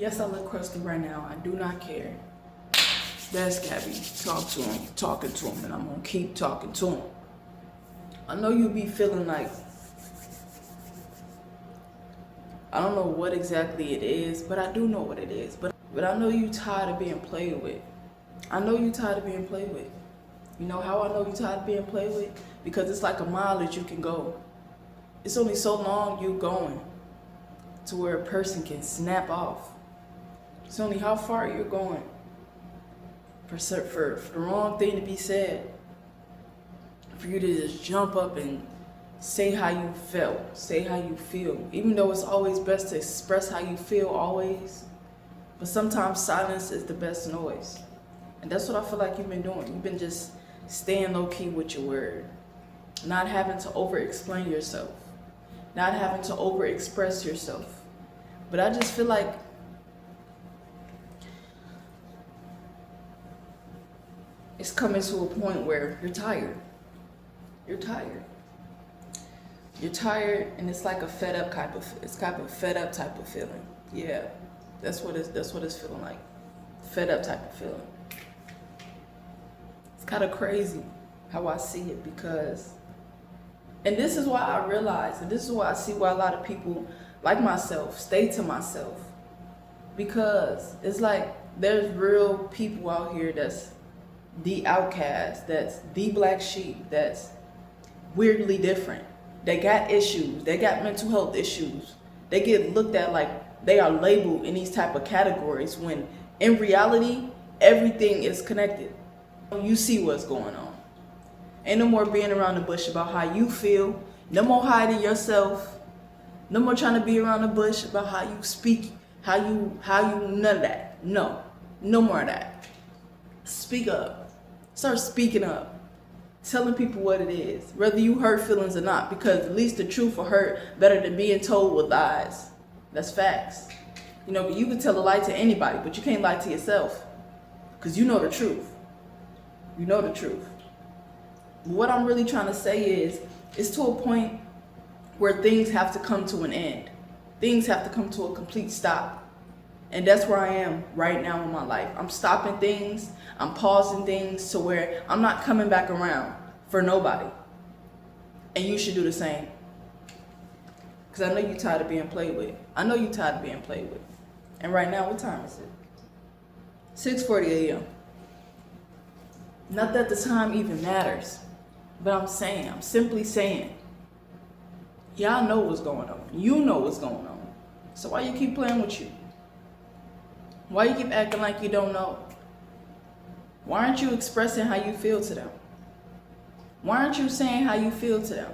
Yes, I look crusty right now. I do not care. That's Gabby. Talking to him, and I'm gonna keep talking to him. I know you be feeling like, I don't know what exactly it is, but I do know what it is. But I know you tired of being played with. I know you tired of being played with. You know how I know you tired of being played with? Because it's like a mile that you can go. It's only so long you going to where a person can snap off. It's only how far you're going for the wrong thing to be said. For you to just jump up and say how you felt, say how you feel. Even though it's always best to express how you feel always, but sometimes silence is the best noise. And that's what I feel like you've been doing. You've been just staying low key with your word, not having to over explain yourself, not having to over express yourself. But I just feel like it's coming to a point where you're tired. You're tired. You're tired, and it's like a fed up type of feeling. Yeah, that's what it's feeling like. Fed up type of feeling. It's kind of crazy how I see it, because, and this is why I realize, and this is why I see why a lot of people like myself stay to myself, because it's like there's real people out here that's the outcast, that's the black sheep, that's weirdly different. They got issues, they got mental health issues. They get looked at like they are labeled in these type of categories, when in reality, everything is connected. You see what's going on. Ain't no more being around the bush about how you feel. No more hiding yourself. No more trying to be around the bush about how you speak, how you none of that. No more of that. Speak up. Start speaking up. Telling people what it is, whether you hurt feelings or not, because at least the truth will hurt better than being told with lies. That's facts. You know, you can tell a lie to anybody, but you can't lie to yourself, because you know the truth. You know the truth. What I'm really trying to say is, it's to a point where things have to come to an end. Things have to come to a complete stop. And that's where I am right now in my life. I'm stopping things. I'm pausing things to where I'm not coming back around for nobody. And you should do the same. Because I know you're tired of being played with. I know you're tired of being played with. And right now, what time is it? 6:40 a.m. Not that the time even matters. But I'm simply saying, y'all know what's going on. You know what's going on. So why you keep playing with you? Why you keep acting like you don't know? Why aren't you expressing how you feel to them? Why aren't you saying how you feel to them?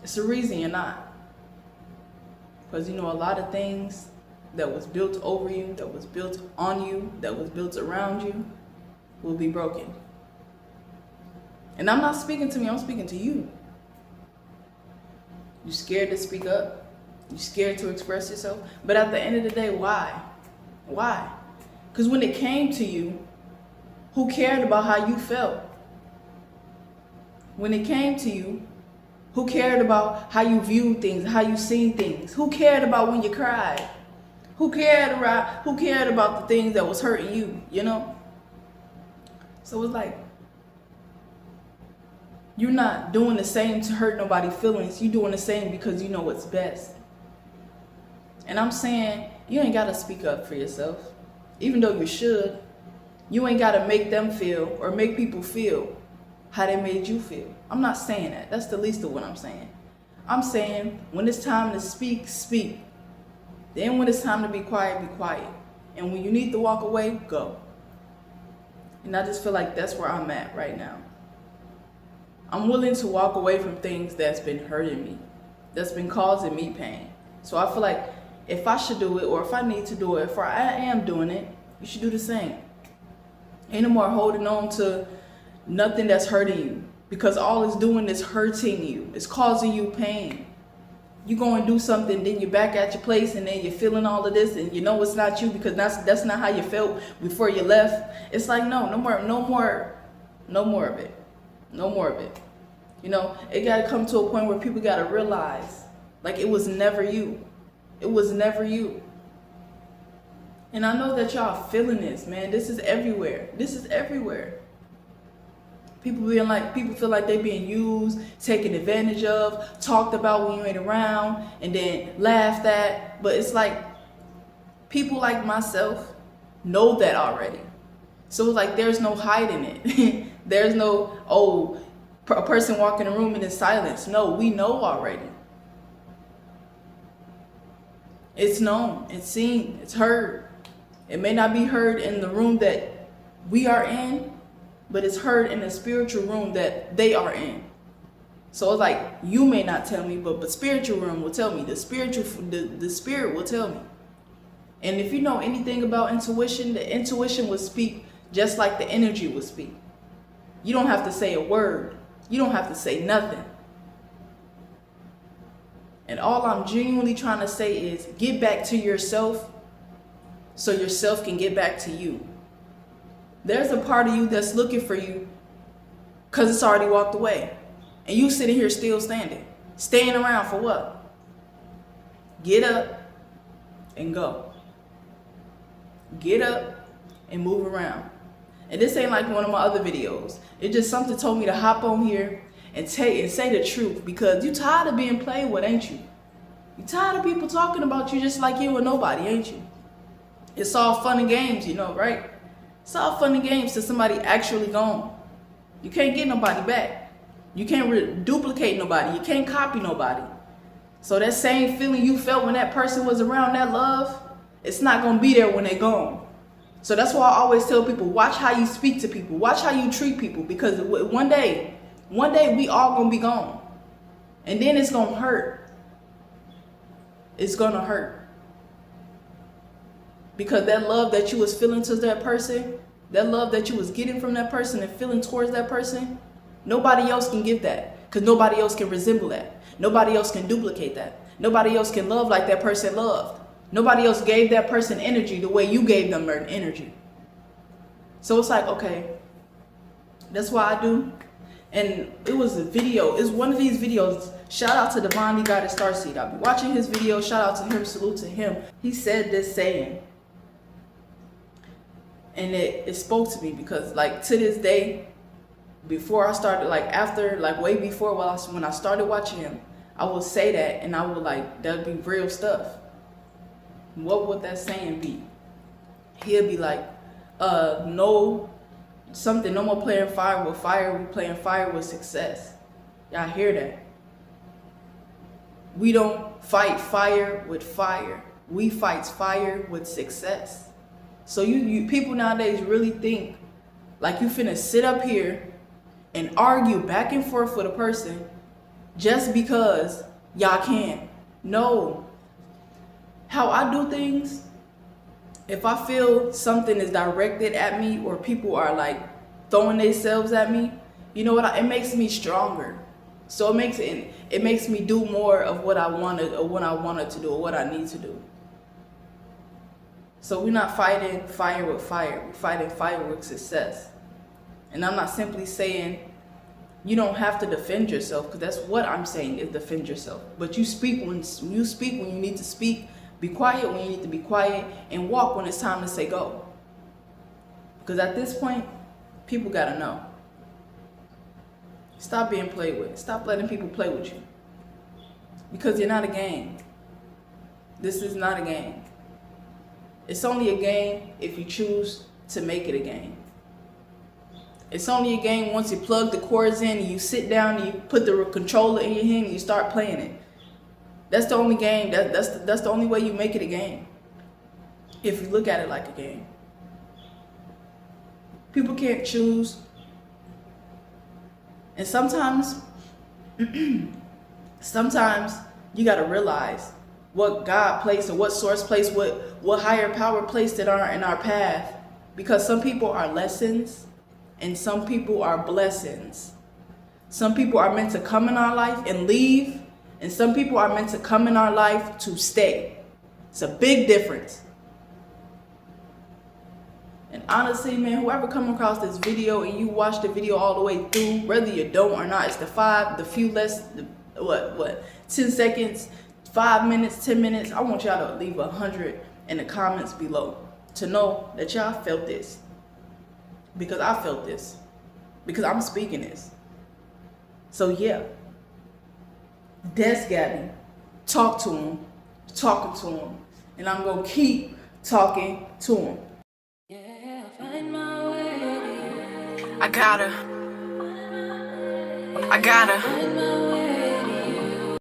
It's a reason you're not. Because you know, a lot of things that was built over you, that was built on you, that was built around you, will be broken. And I'm not speaking to me, I'm speaking to you. You scared to speak up? You scared to express yourself? But at the end of the day, why? Why? Because when it came to you, who cared about how you felt? When it came to you, who cared about how you viewed things, how you seen things? Who cared about when you cried? Who cared about the things that was hurting you, you know? So it's like, you're not doing the same to hurt nobody's feelings. You're doing the same because you know what's best. And I'm saying, you ain't got to speak up for yourself, even though you should. You ain't got to make them feel or make people feel how they made you feel. I'm not saying that. That's the least of what I'm saying. I'm saying, when it's time to speak, speak. Then when it's time to be quiet, be quiet. And when you need to walk away, go. And I just feel like that's where I'm at right now. I'm willing to walk away from things that's been hurting me, that's been causing me pain. So I feel like if I should do it, or if I need to do it, if I am doing it, you should do the same. Ain't no more holding on to nothing that's hurting you, because all it's doing is hurting you. It's causing you pain. You go and do something, then you're back at your place, and then you're feeling all of this, and you know it's not you, because that's not how you felt before you left. It's like, no more of it. No more of it. You know, it got to come to a point where people got to realize, like, it was never you. It was never you. And I know that y'all feeling this, man. This is everywhere. This is everywhere. People feel like they being used, taken advantage of, talked about when you ain't around, and then laughed at. But it's like people like myself know that already. So it's like there's no hiding it. There's no, a person walking in the room and it's silence. No, we know already. It's known, it's seen, it's heard. It may not be heard in the room that we are in, but it's heard in the spiritual room that they are in. So it's like, you may not tell me, but spiritual room will tell me. The spirit will tell me. And if you know anything about intuition, the intuition will speak just like the energy will speak. You don't have to say a word. You don't have to say nothing. And all I'm genuinely trying to say is get back to yourself so yourself can get back to you. There's a part of you that's looking for you because it's already walked away. And you sitting here still standing. Staying around for what? Get up and go. Get up and move around. And this ain't like one of my other videos. It just something told me to hop on here and say the truth, because you tired of being played with, ain't you? You tired of people talking about you just like you were nobody, ain't you? It's all fun and games, you know, right? It's all fun and games till somebody actually gone. You can't get nobody back. You can't duplicate nobody. You can't copy nobody. So that same feeling you felt when that person was around, that love, it's not gonna be there when they're gone. So that's why I always tell people, watch how you speak to people. Watch how you treat people, because one day we all gonna be gone. And then it's gonna hurt. It's gonna hurt. Because that love that you was feeling to that person, that love that you was getting from that person and feeling towards that person, nobody else can give that. Because nobody else can resemble that. Nobody else can duplicate that. Nobody else can love like that person loved. Nobody else gave that person energy the way you gave them energy. So it's like, okay, that's why I do. And it was a video. It's one of these videos. Shout out to Divinely Guided Starseed. I'll be watching his video. Shout out to him. Salute to him. He said this saying. And it spoke to me, because like to this day, before I started, like after, like way before when I started watching him, I would say that and I would like, that'd be real stuff. What would that saying be? He'll be like, no more playing fire with fire, we playing fire with success. Y'all hear that? We don't fight fire with fire. We fight fire with success. So you people nowadays really think like you finna sit up here and argue back and forth with a person just because y'all can. No. How I do things, if I feel something is directed at me or people are like throwing themselves at me, you know what? It makes me stronger. So it makes me do more of what I wanted to do or what I need to do. So we're not fighting fire with fire. We're fighting fire with success. And I'm not simply saying you don't have to defend yourself, because that's what I'm saying is defend yourself. But you speak when you need to speak. Be quiet when you need to be quiet, and walk when it's time to say go. Because at this point, people gotta know. Stop being played with. Stop letting people play with you. Because you're not a game. This is not a game. It's only a game if you choose to make it a game. It's only a game once you plug the cords in and you sit down and you put the controller in your hand and you start playing it. That's the only game. That's the only way you make it a game. If you look at it like a game. People can't choose. And sometimes you gotta realize what God placed or what source placed, what higher power placed in our path. Because some people are lessons and some people are blessings. Some people are meant to come in our life and leave, and some people are meant to come in our life to stay. It's a big difference. And honestly, man, whoever come across this video and you watch the video all the way through, whether you don't or not, it's the few less, 10 seconds, 5 minutes, 10 minutes. I want y'all to leave 100 in the comments below. to know that y'all felt this. Because I felt this. Because I'm speaking this. So yeah. That's Gabby. Talk to him. Talking to him. And I'm going to keep talking to him. I gotta